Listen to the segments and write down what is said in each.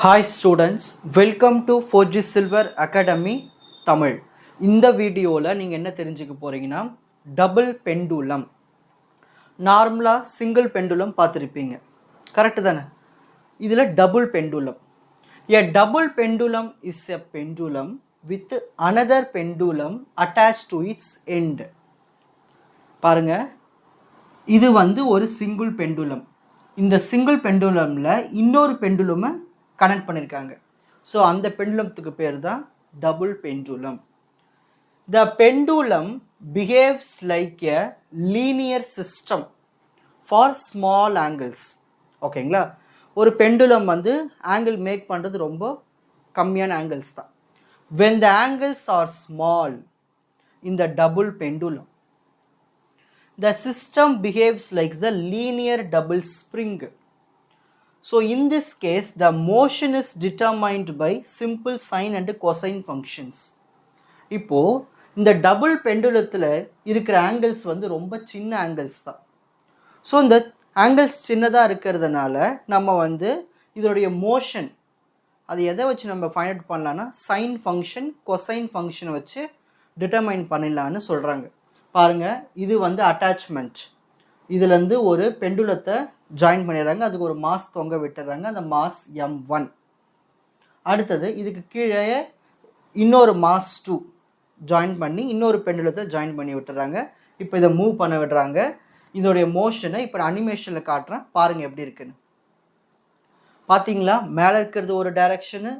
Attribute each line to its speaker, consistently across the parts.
Speaker 1: Hi students, welcome to 4G Silver Academy Tamil. இந்த வீடியோவில் நீங்கள் என்ன தெரிஞ்சுக்க போகிறீங்கன்னா டபுள் பெண்டுலம். நார்மலாக சிங்கிள் பெண்டுலம் பார்த்துருப்பீங்க, கரெக்டு தானே? இதில் double pendulum. A double pendulum is a pendulum with another pendulum attached to its end. பாருங்க, இது ஒரு சிங்கிள் பெண்டுலம். இந்த சிங்கிள் பெண்டுலமில் இன்னொரு பெண்டுலமை கனெக்ட் பண்ணியிருக்காங்க. ஸோ அந்த பெண்டுலத்துக்கு பேர் தான் double pendulum. The pendulum behaves like a linear system for small angles. ஓகேங்களா? ஒரு பெண்டுலம் ஆங்கிள் மேக் பண்ணுறது ரொம்ப கம்மியான ஆங்கிள்ஸ் தான். When the angles are small in the double pendulum, the system behaves like the linear double spring. So in this case, the motion is determined by simple sine and cosine functions. இப்போ இந்த double பெண்டுலத்தில் இருக்கிற angles ரொம்ப சின்ன angles தான். So இந்த angles சின்னதாக இருக்கிறதுனால நம்ம இதோடைய மோஷன் அது எதை வச்சு நம்ம ஃபைண்ட் அவுட் பண்ணலான்னா சைன் ஃபங்க்ஷன் கொசைன் ஃபங்க்ஷனை வச்சு டிட்டர்மைன் பண்ணிடலான்னு சொல்கிறாங்க. பாருங்கள், இது அட்டாச்மெண்ட். இதுலேருந்து ஒரு பெண்டுலத்தை ஜாயின் பண்ணிடுறாங்க, அதுக்கு ஒரு மாஸ் தொங்க விட்டுறாங்க, அந்த மாஸ் M1. அடுத்தது இதுக்கு கீழே இன்னொரு மாஸ் 2 ஜாயின் பண்ணி இன்னொரு பெண்டுலத்தை ஜாயின் பண்ணி விட்டுறாங்க. இப்போ இதை மூவ் பண்ண விடுறாங்க. இதோடைய மோஷனை இப்போ அனிமேஷனில் காட்டுறேன், பாருங்கள் எப்படி இருக்குன்னு. பார்த்தீங்களா? மேலே இருக்கிறது ஒரு டைரக்ஷனு,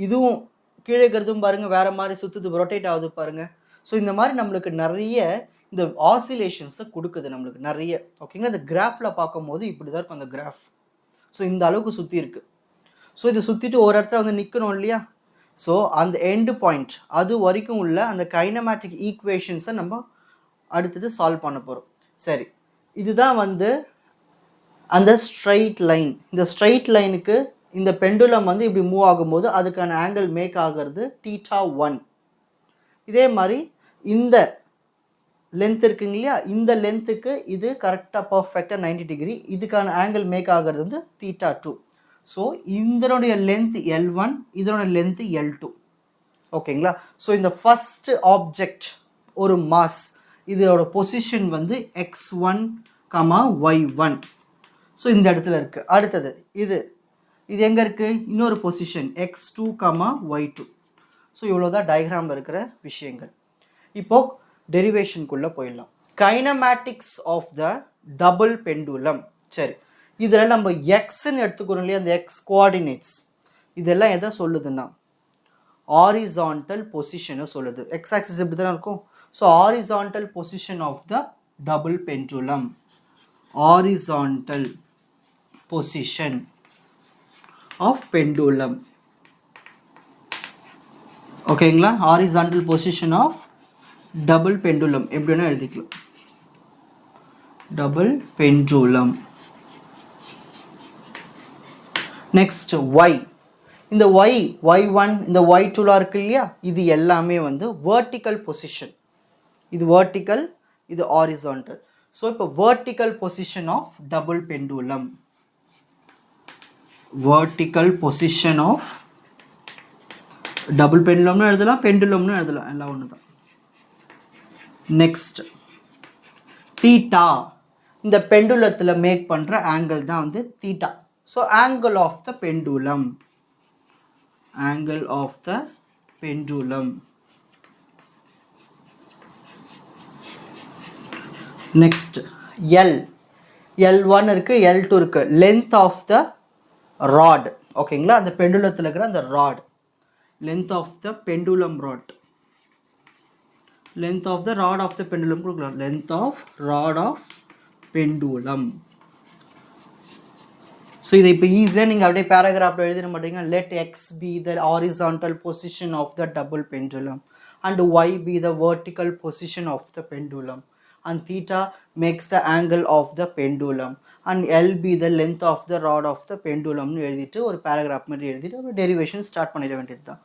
Speaker 1: இதுவும் கீழே இருக்கிறதும் பாருங்கள் வேறு மாதிரி சுற்றுது, ரொட்டேட் ஆகுது பாருங்கள். ஸோ இந்த மாதிரி நம்மளுக்கு நிறைய இந்த ஆசிலேஷன்ஸை கொடுக்குது நம்மளுக்கு நிறைய. ஓகேங்களா? இந்த கிராஃபில் பார்க்கும்போது இப்படி தான் இருக்கும் அந்த கிராஃப். ஸோ இந்த அளவுக்கு சுற்றி இருக்குது. ஸோ இது சுற்றிட்டு ஒரு இடத்துல நிற்கணும் இல்லையா? ஸோ அந்த எண்டு பாயிண்ட் அது வரைக்கும் உள்ள அந்த கைனமேட்டிக் ஈக்குவேஷன்ஸை நம்ம அடுத்தது சால்வ் பண்ண போகிறோம். சரி, இதுதான் அந்த ஸ்ட்ரைட் லைன். இந்த ஸ்ட்ரைட் லைனுக்கு இந்த பெண்டுலம் இப்படி மூவ் ஆகும்போது அதுக்கான ஆங்கிள் மேக் ஆகிறது θ1. இதே மாதிரி இந்த லென்த் இருக்குங்க இல்லையா, இந்த லென்த்துக்கு இது கரெக்டாக பர்ஃபெக்டாக 90 டிகிரி, இதுக்கான ஆங்கிள் மேக் ஆகிறது θ2. ஸோ இதனுடைய லென்த் L1, இதனுடைய லென்த் L2. ஓகேங்களா? ஸோ இந்த ஃபஸ்ட்டு ஆப்ஜெக்ட் ஒரு மாஸ், இதோட பொசிஷன் x1, y1. ஸோ இந்த இடத்துல இருக்குது. அடுத்தது இது எங்கே இருக்குது? இன்னொரு பொசிஷன் x2, y2. ஸோ இவ்வளோதான் டயக்ராமில் இருக்கிற விஷயங்கள். இப்போது டெரிவேஷனுக்குள்ளே போயிடலாம். Kinematics of the double pendulum. சரி, இதில் நம்ம எக்ஸ்ன்னு எடுத்துக்கிறோம் இல்லையா, அந்த எக்ஸ் கோஆர்டினேட்ஸ் இதெல்லாம் எதை சொல்லுதுன்னா ஹாரிசான்டல் பொசிஷனை சொல்லுது. எக்ஸ் ஆக்சிஸ் இப்படி தானே இருக்கும். So horizontal position of the double pendulum, horizontal position of pendulum. ஓகேங்களா? Horizontal position of double pendulum எப்படின்னா எழுதிக்கலாம், டபுள் பெண்டுலம். Next y. இந்த y1 இந்த y2 இருக்கு இல்லையா, இது எல்லாமே வெர்டிக்கல் பொசிஷன். இது வெர்டிக்கல், இது ஹாரிசான்டல். ஸோ இப்போ vertical position of double pendulum, vertical position of double பெண்டுலம்னு எழுதலாம், பெண்டுலம்னு எழுதலாம், எல்லாம் ஒன்று தான். நெக்ஸ்ட் தீட்டா, இந்த பெண்டுலத்தில் மேக் பண்ணுற ஆங்கிள் தான் theta. So angle of the pendulum, angle of the pendulum. Next L1 இருக்குது, L2 இருக்குது. Length of the rod. ஓகேங்களா? அந்த பெண்டுலத்தில் இருக்கிற அந்த rod, length of the pendulum rod, length of the rod of the pendulum, length of rod of pendulum. So இதை இப்போ ஈஸியாக நீங்கள் அப்படியே பேராகிராஃபில் எழுதிட மாட்டீங்க. let x be the horizontal position of the double pendulum and y be the vertical position of the pendulum and theta makes the angle of the pendulum and L be the length of the rod of the pendulum எழுதிட்டு ஒரு paragraph மாதிரி எழுதிட்டு ஒரு derivation start பண்ணிட வேண்டியது தான்.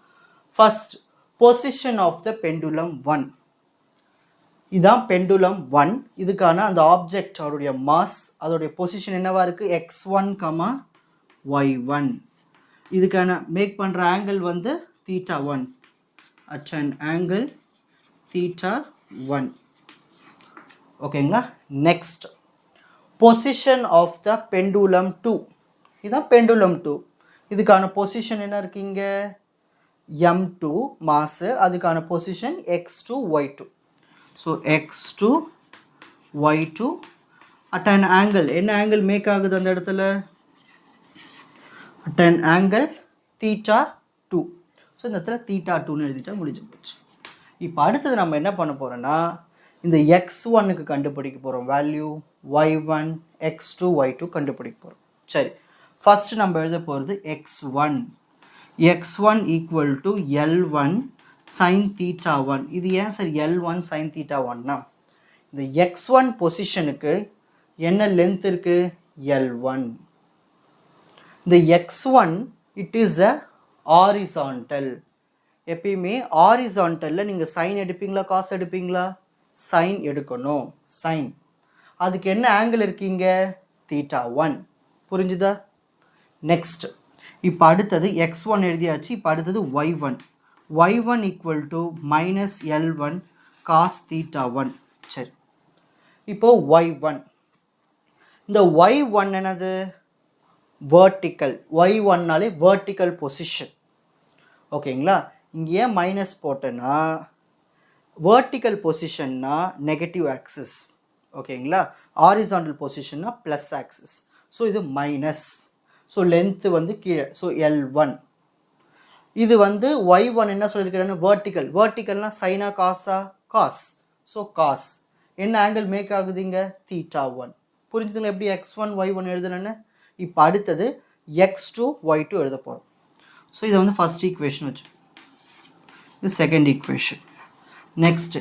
Speaker 1: First position of the pendulum 1. இதான் pendulum 1. இதுக்கான அந்த ஆப்ஜெக்ட் அவருடைய மாஸ், அதோடைய பொசிஷன் என்னவா இருக்குது? x1, y1. இதுக்கான மேக் பண்ணுற ஆங்கிள் வந்து theta 1 at an angle theta 1. ஓகேங்களா. Next position of the pendulum 2. இதுதான் பெண்டுலம் 2. இதுக்கான பொசிஷன் என்ன இருக்கீங்க m2 மாஸ், அதுக்கான position x2 y2. So x2 y2 at an angle, என்ன ஆங்கிள் மேக் ஆகுது அந்த இடத்துல at an angle theta 2. So இந்த இடத்துல theta 2ன்னு எழுதிட்டா முடிஞ்சு போச்சு. இப்போ அடுத்தது நம்ம என்ன பண்ண போகிறோன்னா இந்த x1க்கு கண்டுபிடிக்க போகிறோம் வேல்யூ, y1 x2 y2 கண்டுபிடிக்க போகிறோம். சரி, ஃபஸ்ட்டு நம்ம எழுத போகிறது x1 equal to L1 sin theta 1. இது ஏன் சார் L1 sin theta 1னா இந்த x1 பொசிஷனுக்கு என்ன லென்த் இருக்குது L1. இந்த x1 it is a horizontal. எப்பயுமே ஹாரிசான்டலில் நீங்கள் சைன் எடுப்பீங்களா காசு எடுப்பீங்களா? சைன் எடுக்கணும். சைன் அதுக்கு என்ன ஆங்கிள் இருக்கீங்க theta 1. புரிஞ்சுதா? நெக்ஸ்ட் இப்போ அடுத்தது x1 எழுதியாச்சு. இப்போ அடுத்தது y1 equal to minus L1 cos theta 1. சரி, இப்போது y1, இந்த y1 என்னது வேர்ட்டிக்கல். y1னாலே vertical position. ஓகேங்களா. இங்கே ஏன் மைனஸ் போட்டேன்னா வேர்ட்டிக்கல் பொசிஷன்னா நெகட்டிவ் ஆக்சிஸ். ஓகேங்களா. ஹாரிசான்டல் பொசிஷன்னா ப்ளஸ் ஆக்சிஸ். ஸோ இது மைனஸ். ஸோ லென்த்து வந்து கீழே. So L1. இது வந்து y1 என்ன சொல்லியிருக்கிறேன்னு வேர்ட்டிக்கல். வேர்ட்டிக்கல்னா சைனா காசா? காஸ். ஸோ காஸ் என்ன ஆங்கிள் மேக் ஆகுதுங்க theta 1. புரிஞ்சுதுங்களா எப்படி x1 y1 எழுதுனேன்னு? இப்போ அடுத்தது x2 y2 எழுத போகிறோம். ஸோ இதை வந்து ஃபஸ்ட் ஈக்குவேஷன் வச்சு, இது second equation. Next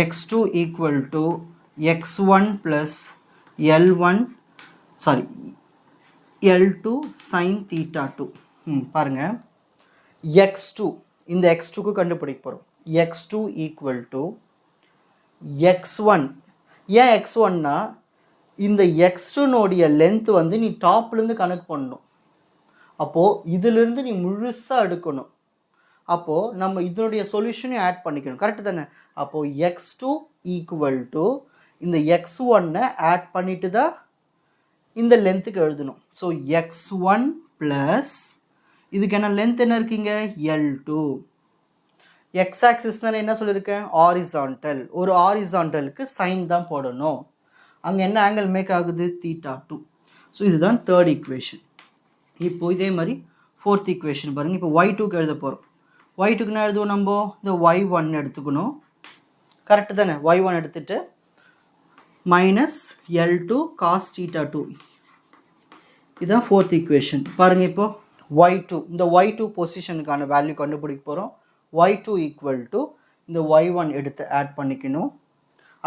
Speaker 1: x2 equal to x1 plus L2 sin theta 2. பாருங்கள் x2, இந்த x2க்கு கண்டுபிடிக்க போகிறோம். x2 equal to x1. ஏன் x1னா இந்த x2னுடைய லென்த் வந்து நீ டாப்லேருந்து கணக்கு பண்ணணும். அப்போது இதிலிருந்து நீ முழுசாக எடுக்கணும். அப்போது நம்ம இதனுடைய சொல்யூஷனையும் ஆட் பண்ணிக்கணும். கரெக்டு தானே? அப்போது x2 ஈக்குவல் டு இந்த x1-ஐ ஆட் பண்ணிட்டு தான் இந்த லென்த்துக்கு எழுதணும். ஸோ x1 ப்ளஸ் இதுக்கு என்ன லென்த் என்ன இருக்கீங்க L2. எக்ஸ் ஆக்சிஸ்னால் என்ன சொல்லியிருக்கேன் ஹாரிசான்டல். ஒரு ஹாரிசான்டலுக்கு சைன் தான் போடணும். அங்கே என்ன ஆங்கிள் மேக் ஆகுது theta 2. ஸோ இதுதான் தேர்ட் ஈக்குவேஷன். இப்போது இதே மாதிரி ஃபோர்த் ஈக்குவேஷன் பாருங்கள். இப்போ y2க்கு எழுத போகிறோம். y2க்கு என்ன எழுதுவோம் நம்ம? இந்த y1 எடுத்துக்கணும். கரெக்டு தானே? y1 எடுத்துகிட்டு மைனஸ் L2 cos theta 2. இதுதான் ஃபோர்த் ஈக்குவேஷன். பாருங்கள் இப்போது y2, இந்த y2 பொசிஷனுக்கான வேல்யூ கண்டுபிடிக்க போகிறோம். y2 ஈக்குவல் டு இந்த y1 எடுத்து ஆட் பண்ணிக்கணும்.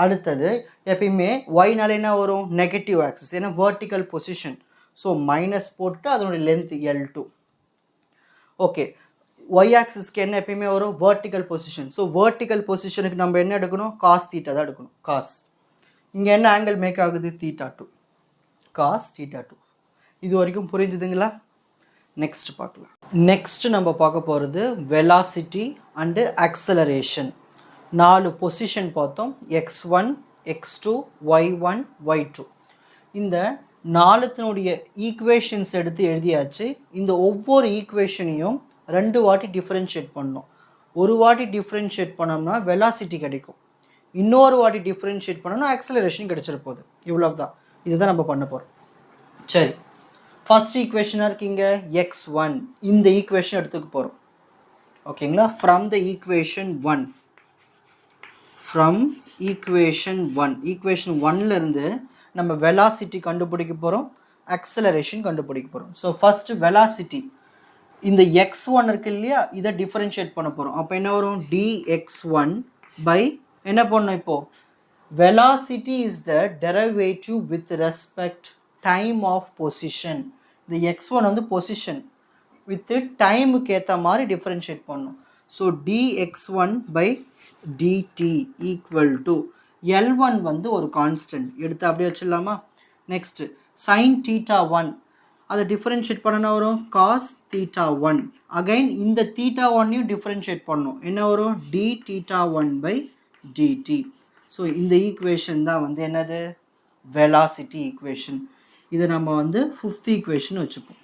Speaker 1: அடுத்தது எப்பயுமே yனால என்ன வரும் நெகட்டிவ் ஆக்சிஸ், ஏன்னா வேர்ட்டிக்கல் பொசிஷன். ஸோ மைனஸ் போட்டு அதனுடைய லென்த் L2. ஓகே, ஒய் ஆக்சிஸ்க்கு என்ன எப்பயுமே வரும் வேர்ட்டிக்கல் பொசிஷன். ஸோ வேர்ட்டிக்கல் பொசிஷனுக்கு நம்ம என்ன எடுக்கணும் காஸ் தீட்டா தான் எடுக்கணும். காஸ் இங்கே என்ன ஆங்கிள் மேக் ஆகுது theta 2. Cos theta 2. இது வரைக்கும் புரிஞ்சுதுங்களா? நெக்ஸ்ட் பார்க்கலாம். நெக்ஸ்ட் நம்ம பார்க்க போகிறது வெலாசிட்டி அண்டு ஆக்சலரேஷன். 4 பொசிஷன் பார்த்தோம். x1 x2 y1 y2. இந்த 4த்தினுடைய ஈக்குவேஷன்ஸ் எடுத்து எழுதியாச்சு. இந்த ஒவ்வொரு ஈக்குவேஷனையும் 2 வாட்டி டிஃப்ரென்ஷியேட் பண்ணணும். ஒரு வாட்டி டிஃப்ரென்ஷியேட் பண்ணோம்னா வெலாசிட்டி கிடைக்கும். இன்னொரு வாட்டி டிஃப்ரென்ஷியேட் பண்ணோம்னா ஆக்சலரேஷன் கிடைச்சிட போகுது. இவ்வளோ தான். இதுதான் நம்ம பண்ண போகிறோம். சரி, ஃபர்ஸ்ட் ஈக்குவேஷனாக இருக்கீங்க x1. இந்த ஈக்குவேஷன் எடுத்துக்க போகிறோம். ஓகேங்களா. ஃப்ரம் ஈக்குவேஷன் 1 ஈக்குவேஷன் 1லேருந்து நம்ம வெலாசிட்டி கண்டுபிடிக்க போகிறோம், ஆக்சலரேஷன் கண்டுபிடிக்க போகிறோம். ஸோ ஃபஸ்ட்டு வெலாசிட்டி, இந்த x1 இருக்கு இல்லையா, இதை டிஃப்ரென்ஷியேட் பண்ண போகிறோம். அப்போ என்ன வரும் dx1 பை என்ன பண்ணணும் இப்போது velocity is the derivative with respect time of position. இந்த x1 வந்து பொசிஷன் வித் டைமுக்கு ஏற்ற மாதிரி டிஃப்ரென்ஷியேட் பண்ணணும். So dx1 by dt equal to L1 வந்து ஒரு கான்ஸ்டன்ட் எடுத்து அப்படியே வச்சிடலாமா. நெக்ஸ்ட்டு sin theta 1, அதை டிஃபரன்ஷியேட் பண்ணனா வரும் cos theta 1. அகைன் இந்த theta 1ஐயும் டிஃபரன்ஷியேட் பண்ணணும். என்ன வரும் d theta 1 by dt. So இந்த ஈக்குவேஷன் தான் வந்து என்னது வெலாசிட்டி ஈக்குவேஷன். இதை நம்ம வந்து 5th ஈக்குவேஷன் வச்சுப்போம்.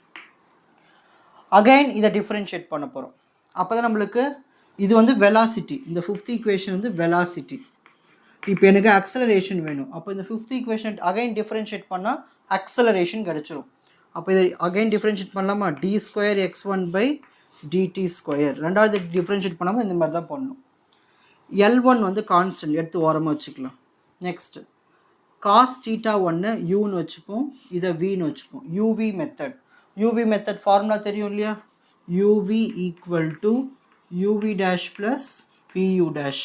Speaker 1: அகைன் இதை டிஃபரன்ஷியேட் பண்ண போகிறோம். அப்போ தான் நம்மளுக்கு இது வந்து வெலாசிட்டி. இந்த 5th ஈக்குவேஷன் வந்து வெலாசிட்டி. இப்போ எனக்கு அக்சலரேஷன் வேணும். அப்போ இந்த 5th ஈக்குவேஷன் அகைன் டிஃபரன்ஷியேட் பண்ணால் அக்சலரேஷன் கிடச்சிரும். அப்போ இதை அகைன் டிஃபரன்ஷியேட் பண்ணலாமா d square x1 by dt square. ரெண்டாவது டிஃபரன்ஷியேட் பண்ணாமல் இந்த மாதிரி தான் பண்ணணும். L1 வந்து கான்ஸ்டன்ட் எடுத்து ஓரமாக வச்சுக்கலாம். நெக்ஸ்ட் காஸ் தீட்டா 1 யூன்னு வச்சுப்போம், இதை வின்னு வச்சுப்போம். U v method. Uv method formula தெரியும் இல்லையா? UV equal to UV dash plus view dash.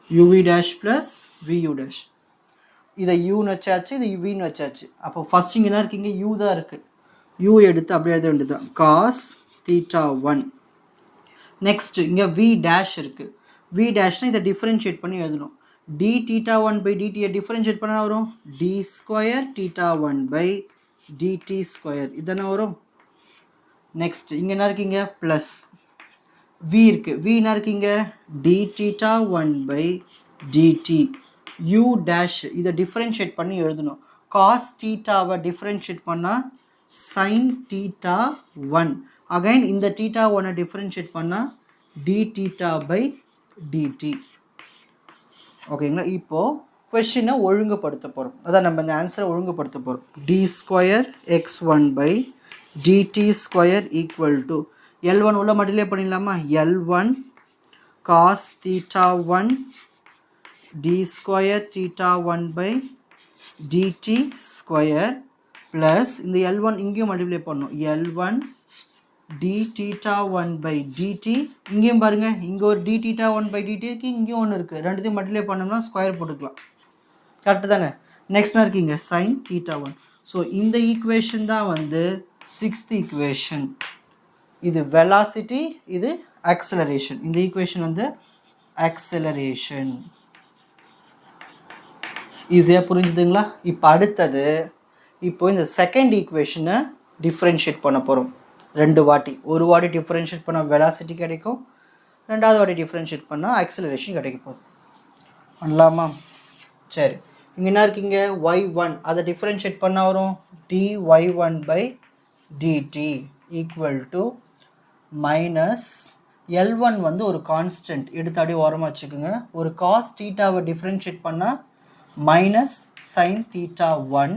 Speaker 1: UV dash plus view dash. இதை யூன்னு வச்சாச்சு, இது வின்னு வச்சாச்சு. அப்போ ஃபஸ்ட் இங்கே என்ன இருக்குது? இங்கே யூ தான் இருக்குது. யூ எடுத்து அப்படியே எழுத வேண்டியது தான் காஸ் தீட்டா 1. நெக்ஸ்ட் இங்கே வி டேஷ் இருக்குது. வி டேஷ்னால் இதை டிஃபரன்ஷியேட் பண்ணி எழுதணும். டி தீட்டா 1 பை டிடியை டிஃபரன்ஷியேட் பண்ணால் வரும் d square theta 1 by dt square. இதென்ன வரும்? நெக்ஸ்ட் இங்கே என்ன இருக்கீங்க ப்ளஸ் வி இருக்குது. வி என்ன இருக்கீங்க d theta 1 by dt. U dash இதை டிஃபரன்ஷியேட் பண்ணி எழுதணும். காஸ் தீட்டாவை டிஃபரன்ஷியேட் பண்ணால் சைன் தீட்டா 1. அகைன் இந்த தீட்டா 1 டிஃபரன்ஷியேட் பண்ணால் டி தீட்டா பை டிடி. ஓகேங்களா? இப்போது கொஷினை ஒழுங்குபடுத்த போகிறோம். அதான் நம்ம இந்த ஆன்சரை ஒழுங்குபடுத்த போகிறோம். D square x1 by dt square equal to L1 உள்ள மல்டிப்ளை பண்ணிடலாமா? L1 cos theta 1 d square theta 1 by dt square plus இந்த L1 இங்கேயும் மல்டிப்ளை பண்ணணும். L1 D theta 1 by DD. இங்கேயும் பாருங்கள், இங்கே ஒரு டி தீட்டா 1 பை டிடி இருக்குது, இங்கேயும் ஒன்று இருக்குது. ரெண்டுத்தையும் மல்டிப்ளை பண்ணோம்னா ஸ்கொயர் போட்டுக்கலாம். கரெக்டு தானே? நெக்ஸ்ட் இருக்கீங்க சைன் தீட்டா 1. ஸோ இந்த ஈக்குவேஷன் தான் வந்து 6th ஈக்குவேஷன். இது வெலாசிட்டி, இது ஆக்சலரேஷன். இந்த ஈக்குவேஷன் வந்து ஆக்சலரேஷன். ஈஸியாக புரிஞ்சுதுங்களா? இப்போ அடுத்தது இப்போ இந்த செகண்ட் ஈக்குவேஷனை டிஃப்ரென்ஷியேட் பண்ண போகிறோம். 2 வாட்டி. ஒரு வாட்டி டிஃப்ரென்ஷியேட் பண்ணால் வெலாசிட்டி கிடைக்கும், ரெண்டாவது வாட்டி டிஃப்ரென்ஷியேட் பண்ணால் ஆக்சலரேஷன் கிடைக்க போகுது. பண்ணலாமா? சரி, இங்கே என்ன இருக்கீங்க y1, அதை டிஃப்ரென்ஷியேட் பண்ணால் வரும் dy1 by dt equal to minus L1 வந்து ஒரு கான்ஸ்டன்ட் எடுத்து அப்படியே ஓரமாக வச்சுக்கோங்க. ஒரு காஸ் தீட்டாவை டிஃப்ரென்ஷியேட் பண்ணால் மைனஸ் சைன் தீட்டா 1.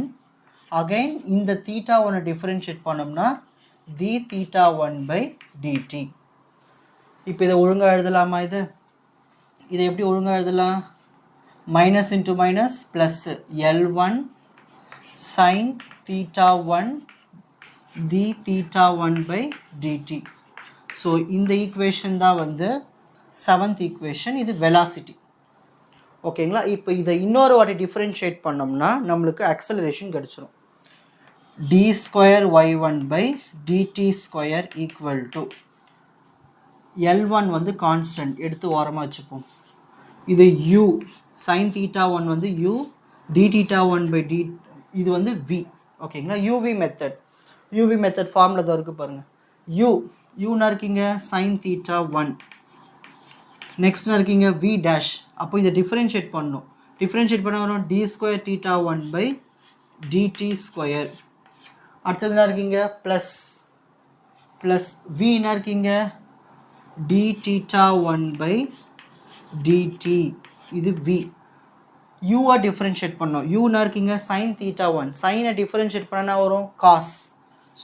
Speaker 1: அகைன் இந்த தீட்டா 1 டிஃப்ரென்ஷியேட் பண்ணோம்னா டி தீட்டா 1 பை டிடி. இப்போ இதை ஒழுங்காக எழுதலாமா? இதை எப்படி ஒழுங்காக எழுதலாம்? Minus into minus plus L1 sine theta 1 d theta 1 by dt. So இந்த ஈக்குவேஷன் தான் வந்து 7th ஈக்குவேஷன். இது வெலாசிட்டி. ஓகேங்களா? இப்போ இதை இன்னொரு வாட்டி டிஃப்ரென்ஷியேட் பண்ணோம்னா நம்மளுக்கு ஆக்சலரேஷன் கிடச்சிரும். D square y1 by dt square equal to L1 வந்து கான்ஸ்டன்ட் எடுத்து ஓரமாக வச்சுப்போம். இது u சைன் தீட்டா 1 வந்து u, d theta 1 by d இது வந்து v. ஓகேங்களா? Uv method. Uv method formula தான் இருக்குது பாருங்கள். யூனா இருக்கீங்க சைன் தீட்டா 1. நெக்ஸ்ட்னா இருக்கீங்க v டேஷ். அப்போ இதை டிஃப்ரென்ஷியேட் பண்ணணும். டிஃப்ரென்ஷியேட் பண்ண வரும் d square theta 1 by dt square. அடுத்தது என்ன இருக்கீங்க ப்ளஸ் v என்ன இருக்கீங்க டி தீட்டா 1 பை டிடி. இது v. யூவை டிஃப்ரென்ஷியேட் பண்ணோம். யூனா இருக்கீங்க சைன் தீட்டா 1. சைனை டிஃப்ரென்ஷியேட் பண்ணனா வரும் cos.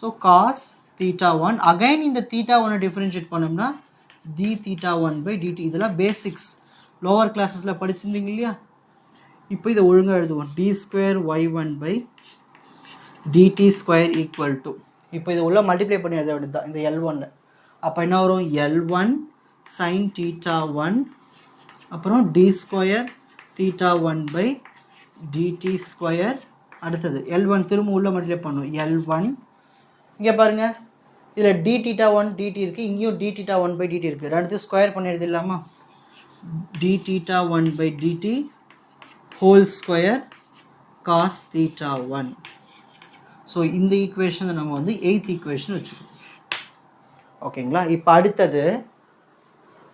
Speaker 1: So cos theta 1. Again இந்த தீட்டா 1 டிஃப்ரென்ஷியேட் பண்ணோம்னா டி தீட்டா 1 பை டிடி. இதெல்லாம் பேசிக்ஸ் லோவர் கிளாஸஸில் படிச்சிருந்தீங்க இல்லையா? இப்போ இதை ஒழுங்காக எழுதுவோம். D square y1 by dt square equal to, இப்போ இதை உள்ள மல்டிப்ளை பண்ணி எழுத வேண்டியது தான் இந்த L1. அப்போ என்ன வரும் L1 சைன் தீட்டா 1 அப்புறம் d square theta 1 by dt square. அடுத்தது L1 திரும்ப உள்ள மல்டிப்ளை பண்ணும். L1 இங்கே பாருங்கள், இதில் டி தீட்டா 1 டிடி இருக்குது, இங்கேயும் டி தீட்டா 1 பை டிடி இருக்குது. ரெண்டுத்தையும் ஸ்கொயர் பண்ணி எழுதிடலாமா? D theta 1 by d t whole square cos theta 1. So இந்த ஈக்குவேஷனை நம்ம வந்து 8th ஈக்குவேஷன் வச்சுக்கோம். ஓகேங்களா? இப்போ அடுத்தது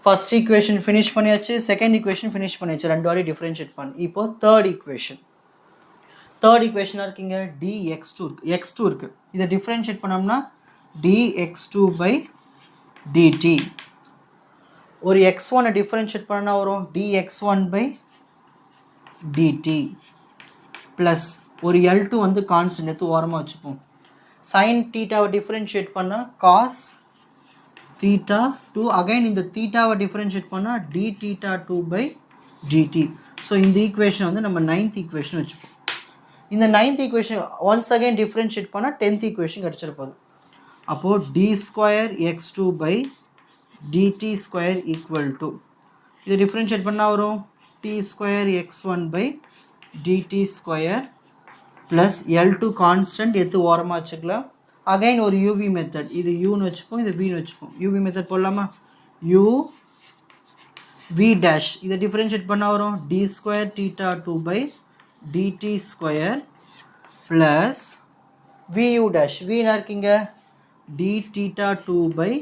Speaker 1: ஃபர்ஸ்ட் ஈக்குவேஷன் ஃபினிஷ் பண்ணியாச்சு, செகண்ட் ஈக்குவேஷன் ஃபினிஷ் பண்ணியாச்சு, ரெண்டு வாட்டி டிஃப்ரென்ஷியேட் பண்ணி. இப்போ தேர்ட் ஈக்குவேஷனாக இருக்குங்க dx2 இருக்குது, x2 இருக்குது. இதை டிஃப்ரென்ஷியேட் பண்ணோம்னா dx2 by dt. ஒரு x1 டிஃப்ரென்ஷியேட் பண்ணால் வரும் dx1 by dt ப்ளஸ் ஒரு L2 வந்து கான்ஸ்டன்ட் எடுத்து ஓரமாக வச்சுப்போம். சைன் தீட்டாவை டிஃப்ரென்ஷியேட் பண்ணால் காஸ் தீட்டா 2, அகைன் இந்த தீட்டாவை டிஃப்ரென்ஷியேட் பண்ணால் d theta 2 by dt. So இந்த ஈக்குவேஷன் வந்து நம்ம 9th ஈக்குவேஷன் வச்சுப்போம். இந்த 9th equation once again differentiate பண்ணால் 10th ஈக்குவேஷன் கிடச்சிருப்போது. அப்போது d square x2 by dt square equal to, இதை டிஃப்ரென்ஷியேட் பண்ணால் வரும் t square x1 by dt square plus L2 constant எடுத்து ஓரமாக வச்சுக்கலாம். அகைன் ஒரு யூவி மெத்தட், இது யூன்னு வச்சுப்போம், இது வின்னு வச்சுப்போம். யூவி மெத்தட் போடலாமா? u v டேஷ், இதை டிஃப்ரென்ஷியேட் பண்ண வரும் d square theta 2 by dt square plus vu dash, vனா இருக்கீங்க d theta 2 by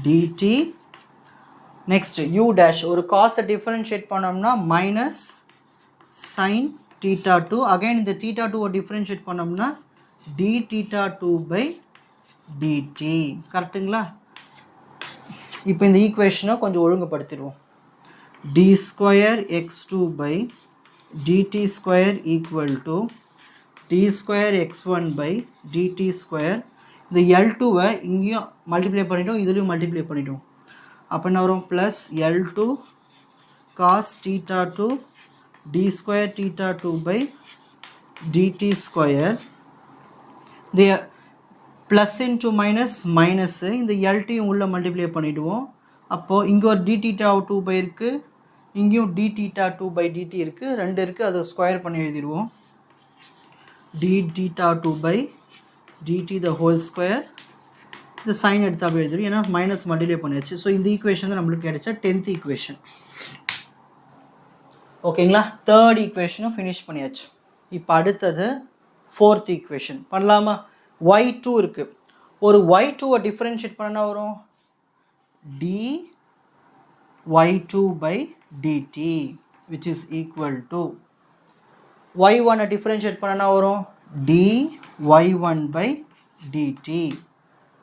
Speaker 1: dt. Next u dash, ஒரு காஸை டிஃப்ரென்ஷியேட் பண்ணோம்னா மைனஸ் சைன் தீட்டா 2, அகைன் இந்த தீட்டா 2 டிஃப்ரென்ஷியேட் பண்ணோம்னா d தீட்டா 2 by dt. கரெக்டுங்களா? இப்போ இந்த ஈக்குவேஷனை கொஞ்சம் ஒழுங்குபடுத்திடுவோம். d square x2 by dt square equal to d square x1 by dt square. இந்த L2வை இங்கேயும் மல்டிப்ளை பண்ணிட்டோம், இதுலேயும் மல்டிப்ளை பண்ணிட்டோம். அப்போ என்ன வரும்? Plus L2 cos theta 2 d square theta 2 by dt square. இந்த ப்ளஸ் இன்ட்டு மைனஸ் மைனஸு, இந்த எல்டியும் உள்ள மல்டிப்ளை பண்ணிவிடுவோம். அப்போது இங்கே ஒரு d தீட்டா 2 by இருக்குது, இங்கேயும் d தீட்டா 2 by dt இருக்குது, ரெண்டு இருக்குது, அதை ஸ்கொயர் பண்ணி எழுதிடுவோம். d theta 2 by dt the whole square. இந்த சைன் எடுத்து அப்படியே எழுதிடும், ஏன்னா மைனஸ் மல்டிப்ளை பண்ணியாச்சு. ஸோ இந்த ஈக்குவேஷன் தான் நம்மளுக்கு கிடைச்ச 10th ஈக்குவேஷன். ஓகேங்களா? தேர்ட் ஈக்குவேஷனும் ஃபினிஷ் பண்ணியாச்சு. இப்போ அடுத்தது 4th ஈக்குவேஷன் பண்ணலாமா? y2 இருக்குது. ஒரு y2வை டிஃப்ரென்ஷியேட் பண்ணால் வரும் d y2 by dt which is equal to y1 differentiate பண்ணால் வரும் d y1 by dt.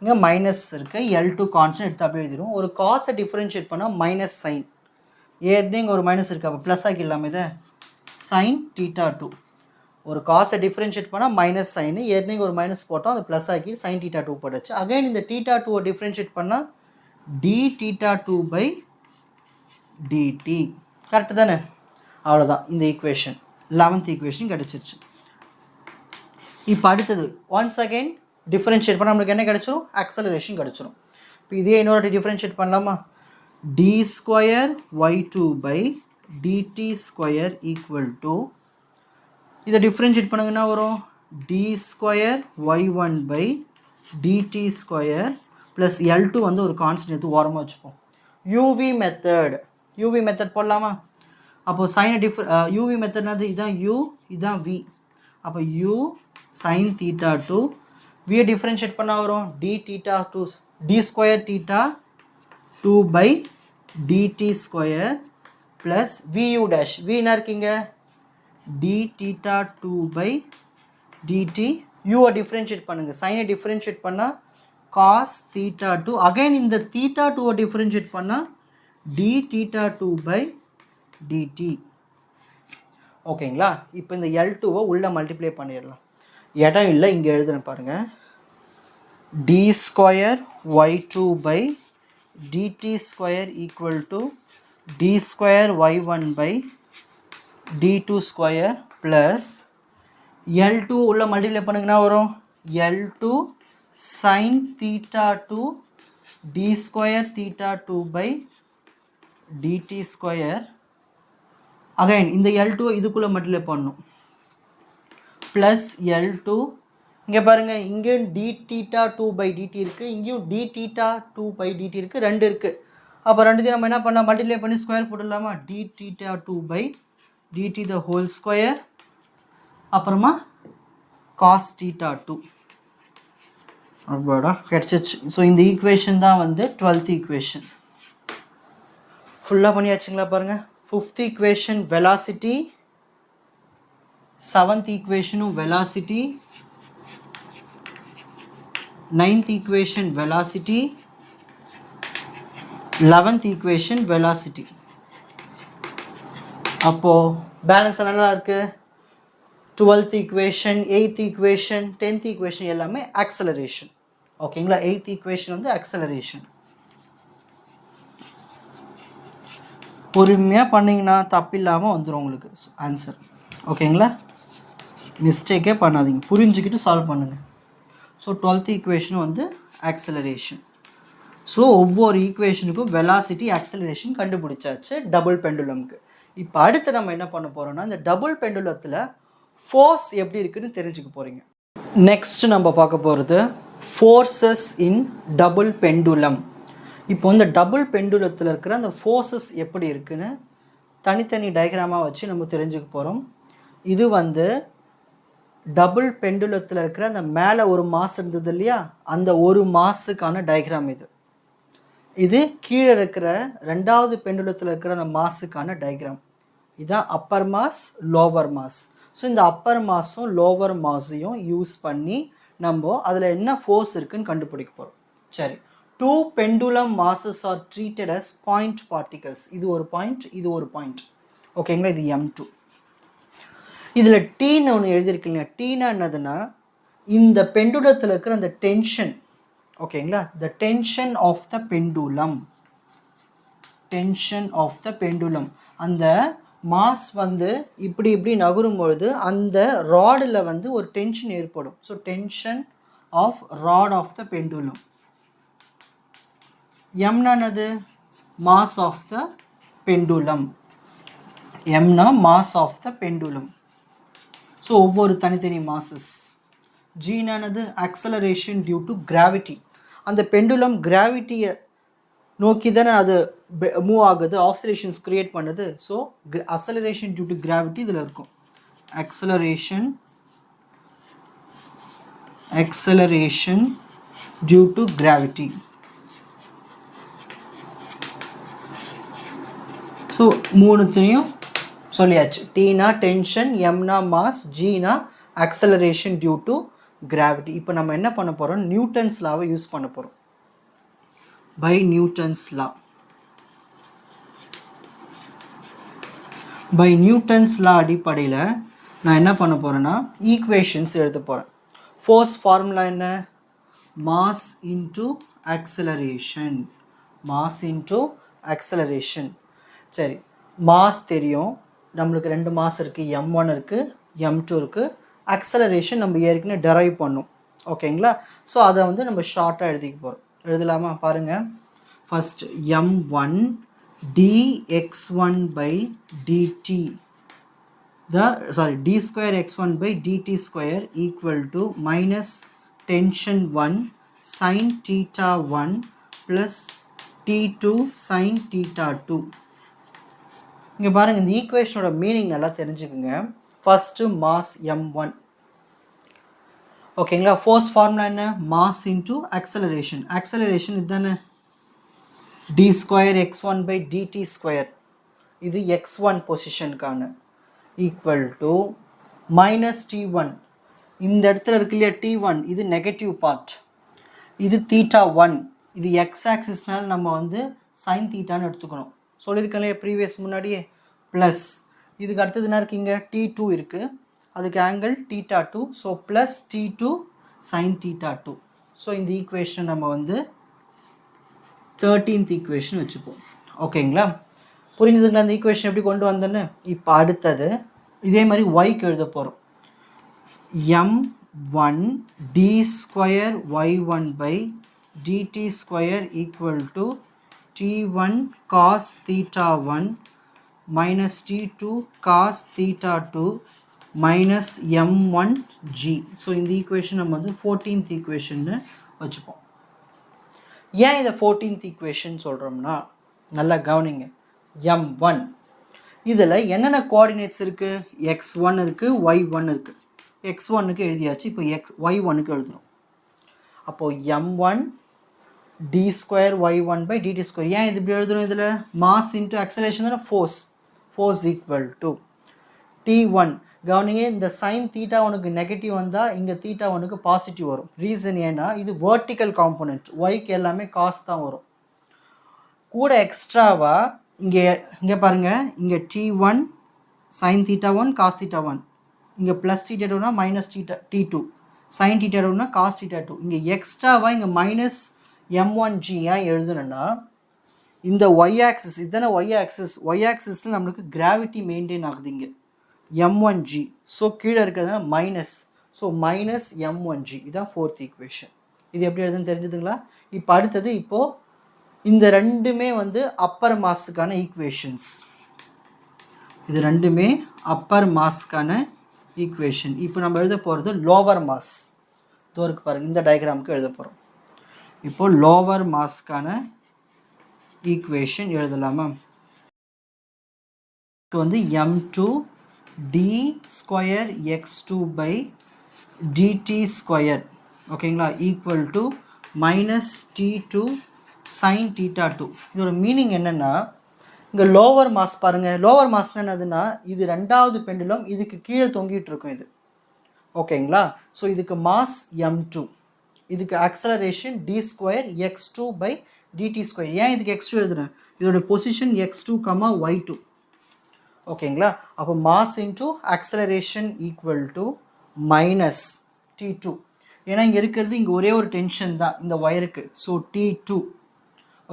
Speaker 1: இங்கே மைனஸ் இருக்குது, L2 கான்ஸ்டன்ட் எடுத்து அப்படியே எழுதிடும். ஒரு காஸை டிஃப்ரென்ஷியேட் பண்ணால் மைனஸ் சைன், ஏற்கனவே இங்கே ஒரு மைனஸ் இருக்குது, அப்போ ப்ளஸ் ஆக்கிடலாமே இதை, சைன் தீட்டா 2. ஒரு காஸை டிஃப்ரென்ஷியேட் பண்ணால் மைனஸ் சைனு, ஏற்கனவே ஒரு மைனஸ் போட்டோம், அதை ப்ளஸ் ஆக்கி சைன் தீட்டா 2 போட்டாச்சு. அகைன் இந்த தீட்டா 2வை டிஃப்ரென்ஷியேட் பண்ணால் d theta 2 by dt. Correct தானே? அவ்வளோதான் இந்த ஈக்குவேஷன், 11th ஈக்குவேஷன் கிடச்சிருச்சு. இப்போ அடுத்தது ஒன்ஸ் அகைன் டிஃப்ரென்ஷியேட் பண்ணால் நம்மளுக்கு என்ன கிடச்சிரும்? ஆக்சலரேஷன் கிடச்சிரும். இப்போ இதே இன்னொரு டிஃப்ரென்ஷியேட் பண்ணலாமா? d square y2 by dt square equal to, இதை டிஃப்ரென்ஷியேட் பண்ணுங்கன்னா வரும் d square y1 by dt square plus L2 வந்து ஒரு கான்ஸ்டன்ட் எடுத்து ஓரமாக வச்சுப்போம். யூவி மெத்தட் போடலாமா? அப்போது சைனை யூவி மெத்தட்னாது இதுதான் u, இதுதான் v. அப்போ u சைன் தீட்டா 2, வியை டிஃப்ரென்ஷியேட் பண்ணால் வரும் d theta 2 d square theta 2 by dt square plus vu dash, vனா இருக்கீங்க d தீட்டா 2 by dt. யூவை டிஃப்ரென்ஷியேட் பண்ணுங்கள், சைனை டிஃப்ரென்ஷியேட் பண்ணால் காஸ் தீட்டா 2, அகைன் இந்த தீட்டா 2வை டிஃப்ரென்ஷியேட் பண்ணால் d தீட்டா 2 by dt. ஓகேங்களா? இப்போ இந்த L2வை உள்ளே மல்டிப்ளை பண்ணிடலாம். இடம் இல்லை, இங்கே எழுதுன பாருங்கள், d square y2 by dt square equal to d square y1 by d2 square plus L2 உள்ள மல்டிப்ளை பண்ணுங்கன்னா வரும் L2 sin theta 2 d square theta 2 by dt square. Again இந்த L2 இதுக்குள்ளே மல்டிப்ளை பண்ணணும், ப்ளஸ் L2, இங்கே பாருங்கள், இங்கேயும் d theta 2 by dt இருக்குது, இங்கேயும் d தீட்டா 2 by dt இருக்குது, ரெண்டு இருக்குது. அப்போ ரெண்டுத்தையும் நம்ம என்ன பண்ணலாம்? மல்டிப்ளை பண்ணி ஸ்கொயர் போட்டுடலாமா? d theta 2 by dt the whole square, அப்புறமா cos தீட்டா 2. அவ்வளோடா கிடச்சிச்சு. ஸோ இந்த ஈக்குவேஷன் தான் வந்து 12th ஈக்குவேஷன். ஃபுல்லாக பண்ணியாச்சுங்களா பாருங்கள். 5th ஈக்குவேஷன் வெலாசிட்டி, 7th ஈக்குவேஷனும் velocity, 9th equation velocity, 11th equation velocity. அப்போது பேலன்ஸ் என்னெல்லாம் இருக்குது? 12th equation, 8th equation, 10th equation எல்லாமே ஆக்சலரேஷன். ஓகேங்களா? 8th ஈக்குவேஷன் வந்து ஆக்சலரேஷன். பொறுமையாக பண்ணிங்கன்னா தப்பில்லாமல் வந்துடும் உங்களுக்கு ஆன்சர். ஓகேங்களா? மிஸ்டேக்கே பண்ணாதீங்க, புரிஞ்சுக்கிட்டு சால்வ் பண்ணுங்கள். ஸோ 12th ஈக்குவேஷனும் வந்து ஆக்சலரேஷன். ஸோ ஒவ்வொரு ஈக்குவேஷனுக்கும் வெலாசிட்டி, ஆக்சலரேஷன் கண்டுபிடிச்சாச்சு டபுள் பெண்டுலம்க்கு. இப்போ அடுத்து நம்ம என்ன பண்ண போகிறோம்னா, இந்த டபுள் பெண்டுலத்தில் ஃபோர்ஸ் எப்படி இருக்குதுன்னு தெரிஞ்சுக்க போகிறீங்க. நெக்ஸ்ட் நம்ம பார்க்க போகிறது ஃபோர்ஸஸ் இன் டபுள் பெண்டுலம். இப்போ இந்த டபுள் பெண்டுலத்தில் இருக்கிற அந்த ஃபோர்ஸஸ் எப்படி இருக்குன்னு தனித்தனி டயக்ராமாக வச்சு நம்ம தெரிஞ்சுக்க போகிறோம். இது வந்து டபுள் பெண்டுலத்தில் இருக்கிற அந்த மேலே ஒரு மாஸ் இருந்தது இல்லையா, அந்த ஒரு மாஸுக்கான டயக்ராம் இது. இது கீழே இருக்கிற ரெண்டாவது பெண்டுலத்தில் இருக்கிற அந்த மாஸுக்கான டயக்ராம். இதுதான் upper mass, lower mass. So இந்த அப்பர் மாஸும் லோவர் மாஸையும் யூஸ் பண்ணி நம்ம அதில் என்ன ஃபோர்ஸ் இருக்குன்னு கண்டுபிடிக்க போகிறோம். சரி, 2 pendulum masses are treated as point particles. இது ஒரு பாயிண்ட், இது ஒரு பாயிண்ட். ஓகேங்களா? இது M2. இதில் டீன்னு ஒன்று எழுதியிருக்கீங்க. டீனா என்னதுன்னா, இந்த பெண்டுலத்தில் இருக்கிற அந்த டென்ஷன். ஓகேங்களா? The tension of the pendulum. Tension of the pendulum. அந்த மாஸ் வந்து இப்படி இப்படி நகரும் பொழுது அந்த ராடில் வந்து ஒரு டென்ஷன் ஏற்படும். So tension of rod of the pendulum. எம்னானது மாஸ் ஆஃப் த பெண்டுலம். எம்னா mass of the pendulum. So ஒவ்வொரு தனித்தனி மாசஸ். ஜீனானது ஆக்சலரேஷன் டியூ டு கிராவிட்டி. அந்த பெண்டுலம் கிராவிட்டியை நோக்கி தானே அது மூவ் ஆகுது, ஆக்சிலேஷன்ஸ் கிரியேட் பண்ணுது. So acceleration due to gravity இதில் இருக்கும். Acceleration due to gravity. So மூணுத்தையும் சொல்லியாச்சு. டீனா டென்ஷன், எம்னா மாஸ், ஜீனா ஆக்சலரேஷன் டியூ டு கிராவிட்டி. இப்போ நம்ம என்ன பண்ண போகிறோம், நியூட்டன்ஸ் லாவை யூஸ் பண்ண போகிறோம். By Newton's law. By Newton's law அடிப்படையில் நான் என்ன பண்ண போகிறேன்னா ஈக்குவேஷன்ஸ் எழுத போகிறேன். ஃபோர்ஸ் ஃபார்முலா என்ன? Mass into acceleration. Mass into acceleration. சரி, மாஸ் தெரியும் நம்மளுக்கு, 2 மாஸ் இருக்குது, M1 இருக்குது, M2 இருக்குது. ஆக்சலரேஷன் நம்ம ஏற்கனவே டெரைவ் பண்ணோம். ஓகேங்களா? ஸோ அதை வந்து நம்ம ஷார்ட்டாக எழுதிக்க போகிறோம். எழுதலாமா? பாருங்கள். First M1 dx1 by dt d square x1 by dt square equal to minus tension 1 sin theta 1 plus t2 sin theta 2. இங்கே பாருங்கள், இந்த ஈக்குவேஷனோட மீனிங் நல்லா தெரிஞ்சுக்குங்க. First mass M1. ஓகேங்களா? ஃபோர்ஸ் ஃபார்முலா என்ன? Mass into acceleration. ஆக்சலரேஷன் இதுதானே d square x1 by dt square. இது x1 பொசிஷனுக்கான equal to minus T1. இந்த இடத்துல இருக்கு இல்லையா T1, இது நெகட்டிவ் பார்ட். இது தீட்டா 1. இது எக்ஸ் ஆக்சிஸ்னால நம்ம வந்து சைன் தீட்டான்னு எடுத்துக்கணும். சொல்லியிருக்கேன் இல்லையா ப்ரீவியஸ் முன்னாடியே. ப்ளஸ் இதுக்கு அடுத்தது என்ன இருக்குங்க? T2 இருக்குது, அதுக்கு angle theta 2. So plus T2 sign theta 2. So இந்த ஈக்குவேஷன் நம்ம வந்து 13th ஈக்குவேஷன் வச்சுப்போம். ஓகேங்களா? புரிஞ்சுதுங்களா அந்த ஈக்குவேஷன் எப்படி கொண்டு வந்தேன்னு? இப்போ அடுத்தது இதே மாதிரி ஒய்க்கு எழுத போகிறோம். M1 d square y1 by dt square equal to T1 cos theta 1 minus T2 cos theta 2 minus M1 G. So இந்த ஈக்குவேஷன் நம்ம வந்து 14th ஈக்குவேஷன்னு வச்சுப்போம். ஏன் இதை 14th ஈக்குவேஷன் சொல்கிறோம்னா, நல்லா கவனிங்க. M1 இதில் என்னென்ன கோஆர்டினேட்ஸ் இருக்குது? x1 இருக்குது, y1 இருக்குது. x1க்கு எழுதியாச்சு, இப்போ y1க்கு எழுதணும். அப்போது m1 d square y1 by dt square. ஏன் இது இப்படி எழுதுறோம்? இதில் mass into acceleration தானே force equal to t1. கவனிங்க, இந்த sin theta ஒனுக்கு நெகட்டிவ் வந்தால் இங்கே theta ஒனுக்கு பாசிட்டிவ் வரும். ரீசன் ஏன்னா இது vertical component, yக்கு எல்லாமே காஸ் தான் வரும். கூட எக்ஸ்ட்ராவா இங்கே பாருங்கள், இங்கே t1 sin theta 1 cos theta 1, இங்கே ப்ளஸ் theta 2னா மைனஸ் t2 sin theta 2னா cos theta 2. இங்கே எக்ஸ்ட்ராவா இங்கே மைனஸ் m1g ஏன் எழுதுனா இந்த y axis இதுதானே y axisல நம்மளுக்கு கிராவிட்டி மெயின்டைன் ஆகுது இங்கே m1g. ஸோ கீழே இருக்கிறதுனா மைனஸ், ஸோ மைனஸ் m1g. இதுதான் ஃபோர்த் ஈக்குவேஷன். இது எப்படி எழுதுன்னு தெரிஞ்சுதுங்களா? இப்போ அடுத்தது இப்போது இந்த ரெண்டுமே வந்து அப்பர் மாஸுக்கான ஈக்குவேஷன்ஸ். இது ரெண்டுமே அப்பர் மாஸ்க்கான ஈக்குவேஷன். இப்போ நம்ம எழுத போகிறது லோவர் மாஸ். தோருக்கு பாருங்கள், இந்த டயக்ராமுக்கு எழுத போகிறோம். இப்போது லோவர் மாஸ்க்கான ஈக்குவேஷன் எழுதலாமா? இப்போ வந்து m2 d square x2 by dt square, ஓகேங்களா, equal to minus t2 sin theta 2. இதோட மீனிங் என்னென்னா, இங்கே லோவர் மாஸ் பாருங்கள், லோவர் மாஸ்னால் என்னதுன்னா இது ரெண்டாவது பெண்டுலம், இதுக்கு கீழே தொங்கிட்டு இருக்கும் இது, ஓகேங்களா. ஸோ இதுக்கு மாஸ் m2, இதுக்கு acceleration d square x2 by dt square. ஏன் இதுக்கு x2 எழுதுறேன்? இதோட பொசிஷன் x2, y2, ஓகேங்களா. அப்போ mass into acceleration equal to minus t2. ஏன்னா இங்கே இருக்கிறது இங்கே ஒரே ஒரு டென்ஷன் தான் இந்த ஒயருக்கு, ஸோ t2,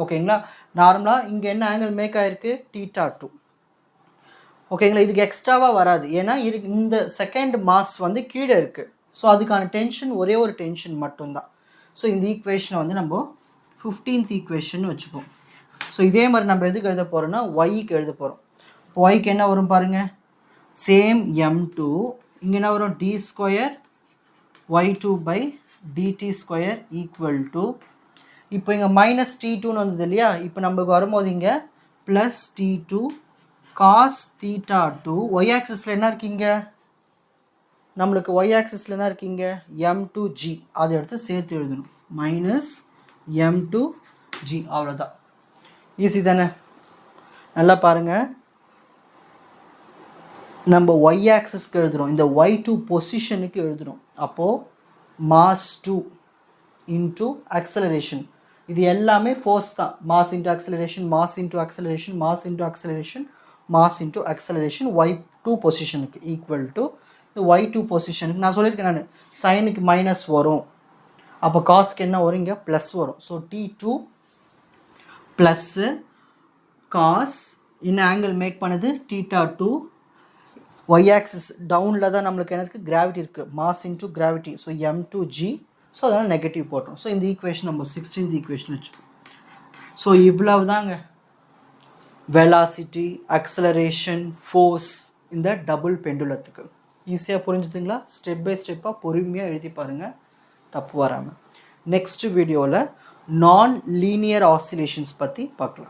Speaker 1: ஓகேங்களா. நார்மலாக இங்கே என்ன ஆங்கிள் மேக் ஆகிருக்கு? θ2, ஓகேங்களா. இதுக்கு எக்ஸ்ட்ராவாக வராது, ஏன்னா இந்த செகண்ட் மாஸ் வந்து கீழே இருக்குது. ஸோ அதுக்கான டென்ஷன் ஒரே ஒரு டென்ஷன் மட்டும்தான். ஸோ இந்த ஈக்குவேஷனை வந்து நம்ம 15th ஈக்குவேஷன் வச்சுப்போம். ஸோ இதே மாதிரி நம்ம எதுக்கு எழுத போகிறோம்னா ஒய்க்கு எழுத போகிறோம். இப்போ ஒய்க்கு என்ன வரும் பாருங்கள், சேம் m2, இங்கே என்ன வரும்? d square y2 by dt square equal to, இப்போ இங்கே மைனஸ் t2ன்னு வந்தது இல்லையா, இப்போ நமக்கு வரும்போது இங்கே plus t2 cos theta 2. Y ஆக்சிஸில் என்ன இருக்கீங்க? நம்மளுக்கு ஒய் ஆக்சிஸில் என்ன இருக்கீங்க? m2g. அதை எடுத்து சேர்த்து எழுதணும், மைனஸ் m2g. அவ்வளோதான், ஈஸி தானே? நல்லா பாருங்கள், நம்ம ஒய் ஆக்சிஸ்க்கு எழுதுகிறோம், இந்த y2 பொசிஷனுக்கு எழுதுகிறோம். அப்போது மாஸ் 2 இன்ட்டு ஆக்சலரேஷன், இது எல்லாமே ஃபோர்ஸ் தான். Mass into acceleration, mass into acceleration, mass into acceleration, mass into acceleration y2 பொசிஷனுக்கு ஈக்குவல் டு இந்த y2 பொசிஷனுக்கு. நான் சொல்லியிருக்கேன், நான் சைனுக்கு மைனஸ் வரும், அப்போ காஸ்க்கு என்ன வரும்? இங்கே ப்ளஸ் வரும். ஸோ t2 ப்ளஸ்ஸு காஸ் என்ன ஆங்கிள் மேக் பண்ணுது? θ2. ஒய் ஆக்சிஸ் டவுனில் தான் நம்மளுக்கு என்ன இருக்குது? கிராவிட்டி இருக்குது, mass into gravity, so m2g. So அதனால் நெகட்டிவ் போட்டோம். ஸோ இந்த ஈக்குவேஷன் நம்ம 16th ஈக்குவேஷன் வச்சுப்போம். ஸோ இவ்வளவு தாங்க வெலாசிட்டி, அக்சலரேஷன், ஃபோர்ஸ் இந்த டபுள் பெண்டுலத்துக்கு. ஈஸியாக புரிஞ்சுதுங்களா? ஸ்டெப் பை ஸ்டெப்பாக பொறுமையாக எழுதி பாருங்கள், தப்பு வராமல். நெக்ஸ்ட் வீடியோவில் நான் லீனியர் ஆசிலேஷன்ஸ் பற்றி பார்க்கலாம்.